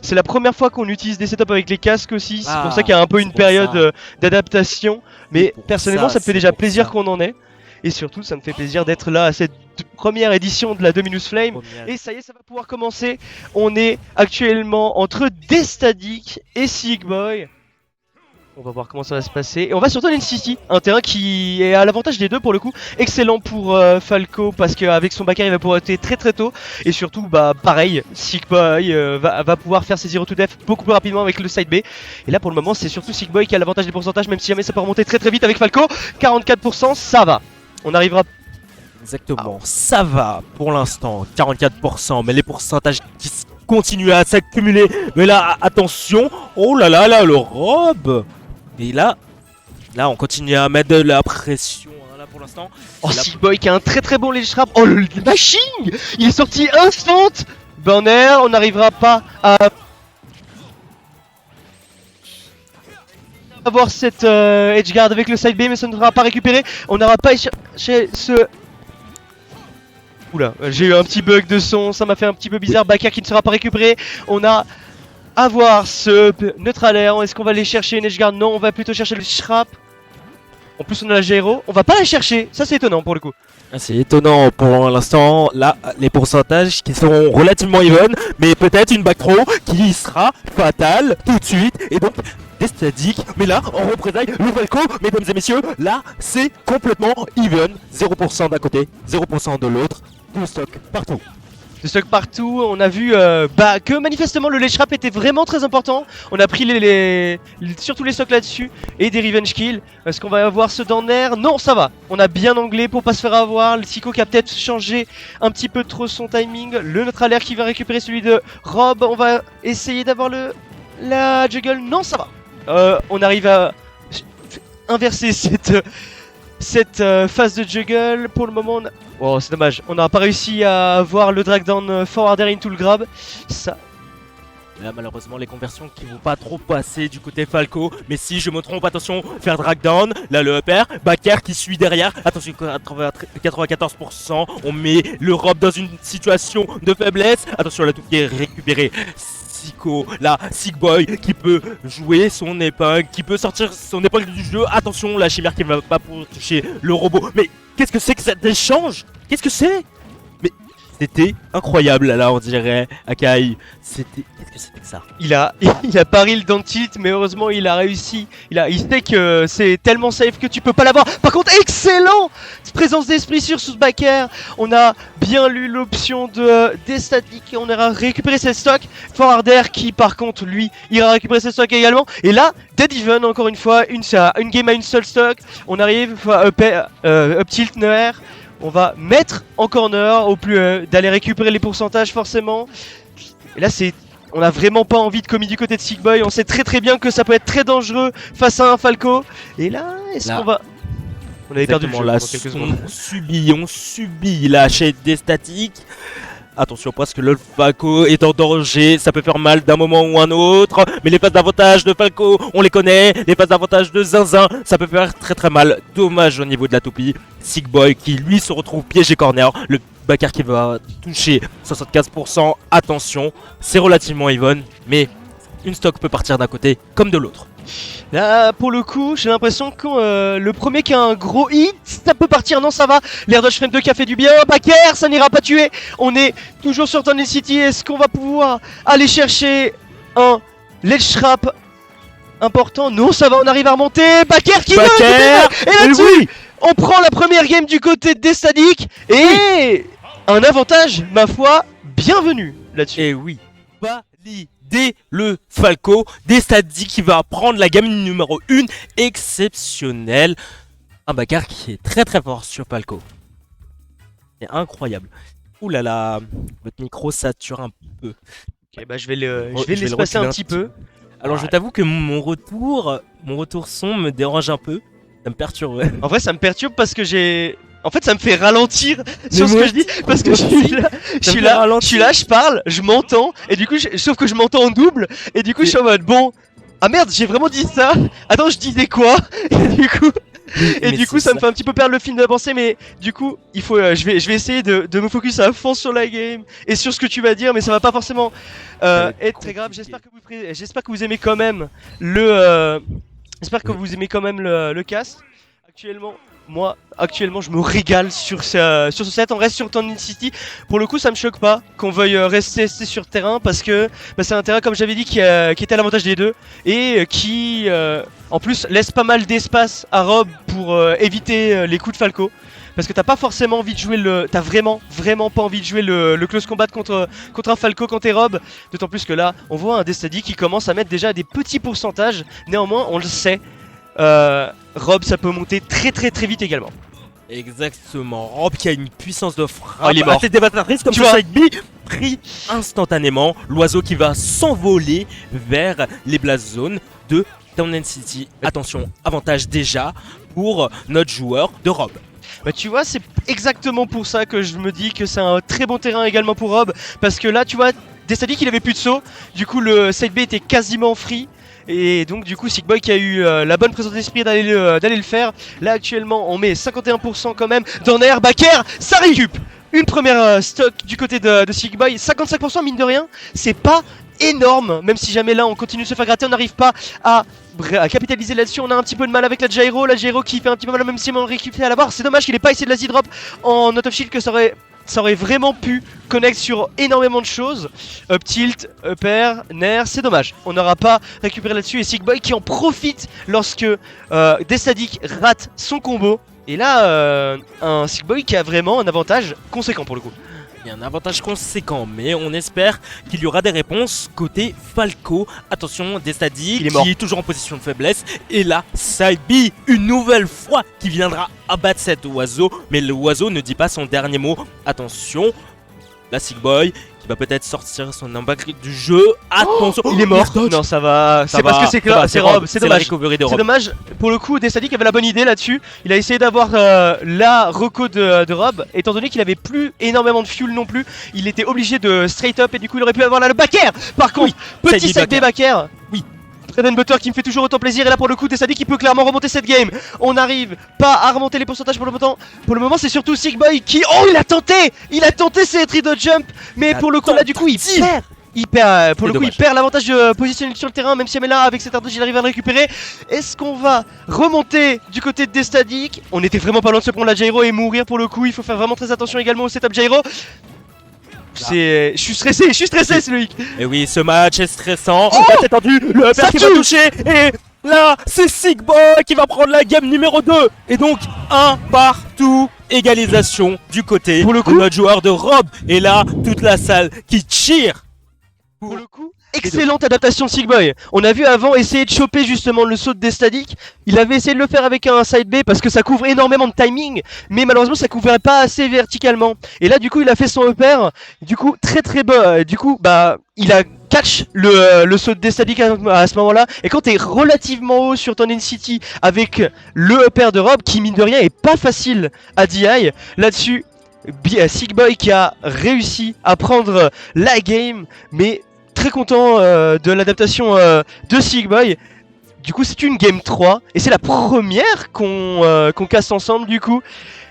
C'est la première fois qu'on utilise des setups avec les casques aussi, c'est pour ça Ah, qu'il y a un peu c'est une pour période ça. d'adaptation. Mais pour personnellement, ça, ça me fait c'est déjà pour plaisir ça. qu'on en ait. Et surtout, ça me fait plaisir d'être là à cette première édition de la Dominus Flame. Première. Et ça y est, ça va pouvoir commencer. On est actuellement entre Destatic et Sigboy. On va voir comment ça va se passer. Et on va sur Tunnel City, un terrain qui est à l'avantage des deux pour le coup. Excellent pour Falco parce qu'avec son backer il va pouvoir être très tôt. Et surtout, bah pareil, Sickboy va pouvoir faire ses 0 to death beaucoup plus rapidement avec le side B. Et là pour le moment, c'est surtout Sickboy qui a l'avantage des pourcentages, même si jamais ça peut remonter très vite avec Falco. 44%, ça va. On arrivera. Exactement, ça va pour l'instant, 44%, mais les pourcentages qui continuent à s'accumuler. Mais là, attention, oh là là, là, le robe. Et là, on continue à mettre de la pression, hein, là pour l'instant. Oh, Et là- Sickboy qui a un très bon ledge trap. Oh, le machine. Il est sorti instant. Burner, on n'arrivera pas à avoir cette edgeguard avec le side B, mais ça ne devra pas récupérer. On n'aura pas cherché ce. Oula, j'ai eu un petit bug de son, ça m'a fait un petit peu bizarre. Backer qui ne sera pas récupéré. On a à voir ce neutral air. Est-ce qu'on va aller chercher une edgeguard? Non, on va plutôt chercher le shrap. En plus, on a la gyro. On va pas la chercher, ça c'est étonnant pour le coup. C'est étonnant pour l'instant, là, les pourcentages qui sont relativement even, mais peut-être une back throw qui sera fatale tout de suite, et donc des statiques, mais là, en représailles, le Falco, mesdames et messieurs, là, c'est complètement even, 0% d'un côté, 0% de l'autre, tout stock partout. De stock partout, on a vu que manifestement le ledge trap était vraiment très important. On a pris surtout les stocks là-dessus et des revenge kills. Est-ce qu'on va avoir ce dans l'air? Non, ça va. On a bien anglais pour pas se faire avoir. Le Psycho qui a peut-être changé un petit peu trop son timing. Le neutral air qui va récupérer celui de Rob. On va essayer d'avoir la juggle. Non, ça va. On arrive à inverser cette phase de juggle. Pour le moment, oh, c'est dommage, on n'a pas réussi à avoir le drag down forward air into le grab. Ça. Là, malheureusement, les conversions qui vont pas trop passer du côté Falco, mais si je me trompe, attention, faire drag down, là le upper, backer qui suit derrière, attention, 94%, on met le robe dans une situation de faiblesse, attention, la touche qui est récupérée. Psycho, là, Sickboy qui peut jouer son épingle, qui peut sortir son épingle du jeu. Attention, la chimère qui va pas pour toucher le robot. Mais qu'est-ce que c'est que cet échange? Qu'est-ce que c'est? Mais c'était incroyable, là, on dirait, Akai. Qu'est-ce que c'était que ça? Il a pari le dentite, mais heureusement il a réussi. Il sait que c'est tellement safe que tu peux pas l'avoir. Par contre, excellent présence d'esprit sur ce backer. On a bien lu l'option des statiques et on ira récupérer ses stocks. Forward Air qui par contre lui ira récupérer ses stocks également. Et là, dead even encore une fois, une game à une seule stock. On arrive up tilt Neuer. On va mettre en corner au plus d'aller récupérer les pourcentages forcément. Et là on a vraiment pas envie de commis du côté de Sickboy. On sait très bien que ça peut être très dangereux face à un Falco. Et là, est-ce qu'on va... On avait perdu le jeu là, pendant quelques secondes. on subit la chaîne des statiques. Attention parce que le Falco est en danger, ça peut faire mal d'un moment ou un autre. Mais les phases d'avantage de Falco, on les connaît. Les phases d'avantage de Zinzin, ça peut faire très mal. Dommage au niveau de la toupie. Sickboy qui lui se retrouve piégé corner. Le backer qui va toucher 75%. Attention, c'est relativement even. Mais une stock peut partir d'un côté comme de l'autre. Là, pour le coup, j'ai l'impression que le premier qui a un gros hit, ça peut partir. Non, ça va. L'air dodge frame 2 qui a fait du bien. Backer, ça n'ira pas tuer. On est toujours sur Tunnel City. Est-ce qu'on va pouvoir aller chercher un ledge trap important? Non, ça va. On arrive à remonter. Backer qui Backer, et là-dessus, on prend la première game du côté de Destatic. Et un avantage, ma foi, bienvenue là-dessus. Et oui, validé le Falco, Destatic qui va prendre la gamme numéro 1, exceptionnel. Un backer qui est très fort sur Falco. C'est incroyable. Ouh là là, votre micro sature un peu. Ok, bah je vais le Je vais le l'espacer reculer un petit peu. Alors je t'avoue que mon retour son me dérange un peu. Ça me perturbe. En vrai, ça me perturbe parce que en fait, ça me fait ralentir sur ce moi que je dis parce que je suis là, je parle, je m'entends et du coup, sauf que je m'entends en double et du coup, je suis en mode bon, ah merde, j'ai vraiment dit ça. Attends, je disais quoi? Et du coup, Et du coup, ça me fait un petit peu perdre le film de la pensée, mais du coup, il faut, je vais essayer de me focus à fond sur la game et sur ce que tu vas dire, mais ça va pas forcément va être être très grave. compliqué. J'espère que vous aimez quand même j'espère que vous aimez quand même le cast. Actuellement, je me régale sur ce set. On reste sur Tandem City. Pour le coup, ça me choque pas qu'on veuille rester sur terrain parce que c'est un terrain, comme j'avais dit, qui était à l'avantage des deux et qui, en plus, laisse pas mal d'espace à Rob pour éviter les coups de Falco. Parce que t'as pas forcément envie de jouer t'as vraiment pas envie de jouer le close combat contre un Falco quand t'es Rob. D'autant plus que là, on voit un Destady qui commence à mettre déjà des petits pourcentages. Néanmoins, on le sait, Rob, ça peut monter très vite également. Exactement, Rob qui a une puissance de frappe Oh, il est mort. assez dévastatrice comme Tu ce vois. side B pris instantanément. L'oiseau qui va s'envoler vers les blast zones de Town City. Attention, avantage déjà pour notre joueur de Rob. Bah tu vois, c'est exactement pour ça que je me dis que c'est un très bon terrain également pour Rob. Parce que là, tu vois, Destady qu'il avait plus de saut. Du coup, le side B était quasiment free. Et donc du coup Sickboy qui a eu la bonne présence d'esprit d'aller le faire. Là actuellement on met 51% quand même dans l'air. Baker, ça récup. Une première stock du côté de Sickboy. 55% mine de rien, c'est pas énorme. Même si jamais là on continue de se faire gratter, on n'arrive pas à capitaliser là-dessus. On a un petit peu de mal avec la Gyro qui fait un petit peu mal même si on récupère à la barre. C'est dommage qu'il ait pas essayé de la Z-drop en out of shield, que ça aurait vraiment pu connect sur énormément de choses. Up tilt, up air, nair, c'est dommage. On n'aura pas récupéré là-dessus. Et Sickboy qui en profite lorsque Destady rate son combo. Et là, un Sickboy qui a vraiment un avantage conséquent pour le coup. Il y a un avantage conséquent, mais on espère qu'il y aura des réponses côté Falco. Attention, Destady Il est mort. qui est toujours en position de faiblesse. Et là, side B, une nouvelle fois, qui viendra abattre cet oiseau. Mais l'oiseau ne dit pas son dernier mot. Attention, la Sickboy qui va peut-être sortir son impact du jeu. Attention, Il est mort. Non, ça va. C'est parce que c'est Rob. C'est la dommage. recovery de C'est Rob. dommage, pour le coup, Destady qui avait la bonne idée là-dessus. Il a essayé d'avoir la reco de Rob, étant donné qu'il avait plus énormément de fuel non plus. Il était obligé de straight up et du coup il aurait pu avoir là le backer. Par contre, petit side B side B backer. Oui. Treden Butter qui me fait toujours autant plaisir, et là pour le coup Destady qui peut clairement remonter cette game. On n'arrive pas à remonter les pourcentages pour le moment. Pour le moment c'est surtout Sickboy qui... Oh, il a tenté ses triple jump. Mais pour le coup là du coup il perd. Pour le coup, il perd l'avantage de positionner sur le terrain, même si là, avec cet ardoge, il arrive à le récupérer. Est-ce qu'on va remonter du côté de Destady? On était vraiment pas loin de se prendre la Gyro et mourir pour le coup. Il faut faire vraiment très attention également au setup Gyro. Je suis stressé, c'est Loïc. Et oui, ce match est stressant. Oh, c'est tendu, le ça upper qui tue. va toucher. Et là, c'est Sickboy qui va prendre la game numéro 2. Et donc, un partout. Égalisation du côté Pour le de coup. notre joueur de Rob. Et là, toute la salle qui cheer. Pour le coup, excellente adaptation de Sickboy. On a vu avant essayer de choper justement le saut de Destady. Il avait essayé de le faire avec un side B parce que ça couvre énormément de timing, mais malheureusement ça couvrait pas assez verticalement. Et là du coup il a fait son upper, du coup très beau. Du coup bah il a catch le saut de Destady à ce moment-là. Et quand t'es relativement haut sur ton City avec le upper de Rob qui mine de rien est pas facile à DI là-dessus. Sickboy qui a réussi à prendre la game, mais très content de l'adaptation de Sickboy. Du coup c'est une game 3 et c'est la première qu'on casse ensemble du coup.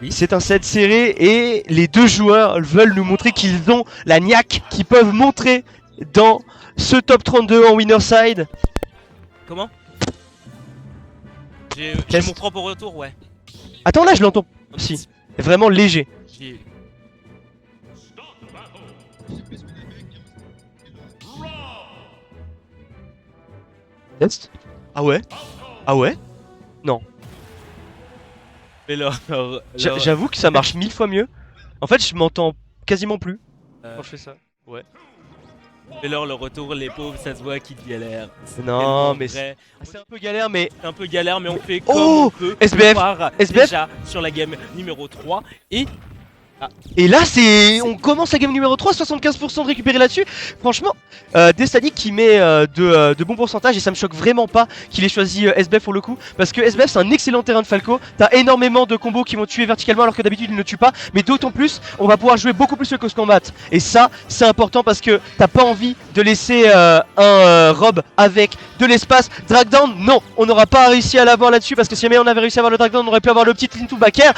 Oui. C'est un set serré et les deux joueurs veulent nous montrer qu'ils ont la niaque qu'ils peuvent montrer dans ce top 32 en winner side. Comment? J'ai Test. mon propre retour, ouais. Attends là je l'entends. Si, vraiment léger. J'ai- Test. Ah ouais? Ah ouais? Mais J'avoue que ça marche 1000 fois mieux. En fait je m'entends quasiment plus quand je fais ça. Mais alors le retour, les pauvres, ça se voit qu'ils galèrent. C'est Non tellement mais vrai. c'est un peu galère mais... C'est un peu galère, mais on fait comme Oh, on peut. SBF, On part SBF. déjà sur la game numéro 3. Et Et là, on commence la game numéro 3, 75% de récupérer là-dessus. Franchement, Destadik qui met de bons pourcentages et ça me choque vraiment pas qu'il ait choisi SBF pour le coup. Parce que SBF c'est un excellent terrain de Falco. T'as énormément de combos qui vont tuer verticalement alors que d'habitude ils ne tuent pas. Mais d'autant plus, on va pouvoir jouer beaucoup plus le close combat. Et ça, c'est important parce que t'as pas envie de laisser un Rob avec de l'espace. Dragdown, non, on n'aura pas réussi à l'avoir là-dessus parce que si jamais on avait réussi à avoir le Dragdown, on aurait pu avoir le petit into backer.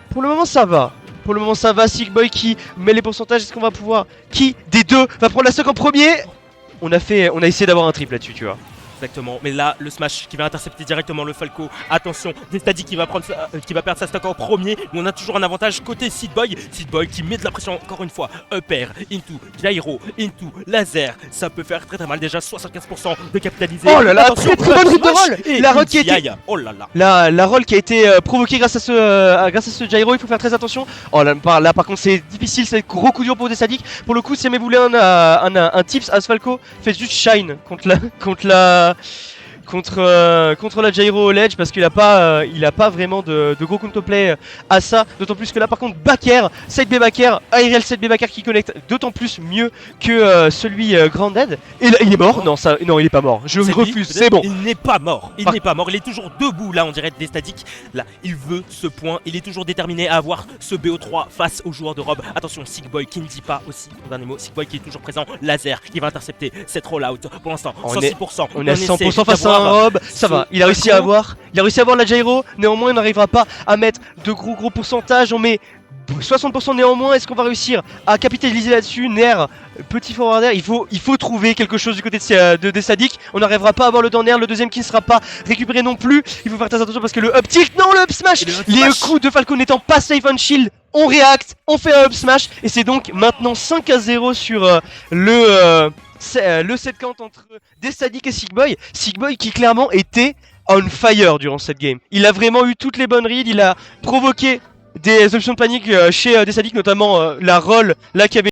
Pour le moment, ça va. Pour le moment ça va, Sigboy qui met les pourcentages, est-ce qu'on va pouvoir... Qui des deux va prendre la stock en premier? On a essayé d'avoir un triple là-dessus, tu vois. Exactement, mais là le smash qui va intercepter directement le Falco. Attention, Destadik qui va perdre sa stock en premier, mais on a toujours un avantage côté Sigboy. Sigboy qui met de la pression encore une fois. Upper, into, gyro, into, laser. Ça peut faire très très mal déjà, 75% de capitaliser. Oh là là, attention, très bonne rip de roll. et La roll qui a été... aïe, oh là là. La roll qui a été provoquée grâce à ce gyro, il faut faire très attention. Oh là, par contre c'est difficile, c'est gros coup dur pour Destadik. Pour le coup, si jamais vous voulez un tips à Falco, faites juste shine contre la gyro au ledge parce qu'il a pas vraiment de gros counterplay à ça. D'autant plus que là par contre backer, side B backer, aerial side B backer qui connecte d'autant plus mieux que celui Grounded. Et là il est mort. Non il est pas mort. Je refuse, c'est bon. Il n'est pas mort. Il n'est pas mort. Il est toujours debout là on dirait Destadik. Là il veut ce point. Il est toujours déterminé à avoir ce BO3 face aux joueurs de Rob. Attention Sigboy qui ne dit pas aussi mon dernier mot. Sigboy qui est toujours présent. Laser qui va intercepter cette rollout pour l'instant. 106%. On est à 100% face à un Rob, ça va, il a réussi à avoir la gyro, néanmoins il n'arrivera pas à mettre de gros pourcentages, on met 60% néanmoins, est-ce qu'on va réussir à capitaliser là-dessus? Nair, petit forward air, il faut trouver quelque chose du côté de Destadik, on n'arrivera pas à avoir le down air, le deuxième qui ne sera pas récupéré non plus, il faut faire très attention parce que le up tilt, non le up smash, les coups de Falco n'étant pas safe on shield, on react, on fait un up smash, et c'est donc maintenant 5-0 sur le 7 count entre Destadik et Sigboy. Sigboy qui clairement était on fire durant cette game. Il a vraiment eu toutes les bonnes reads, il a provoqué des options de panique chez Destadik, notamment la roll là qui avait